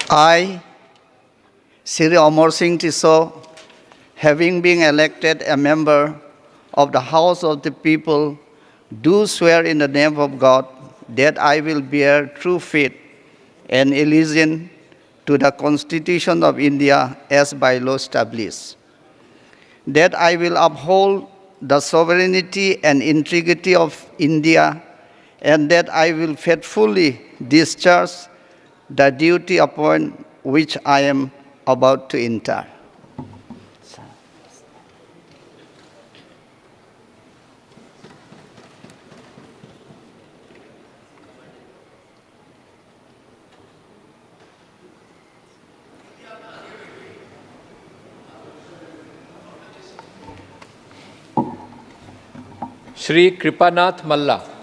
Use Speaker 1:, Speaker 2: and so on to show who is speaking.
Speaker 1: I, Sri Amarsing Tisso, having been elected a member of the House of the People, do swear in the name of God that I will bear true faith and allegiance to the Constitution of India as by law established, that I will uphold the sovereignty and integrity of India, and that I will faithfully discharge the duty upon which I am about to enter.
Speaker 2: Shri Kripanath Malla.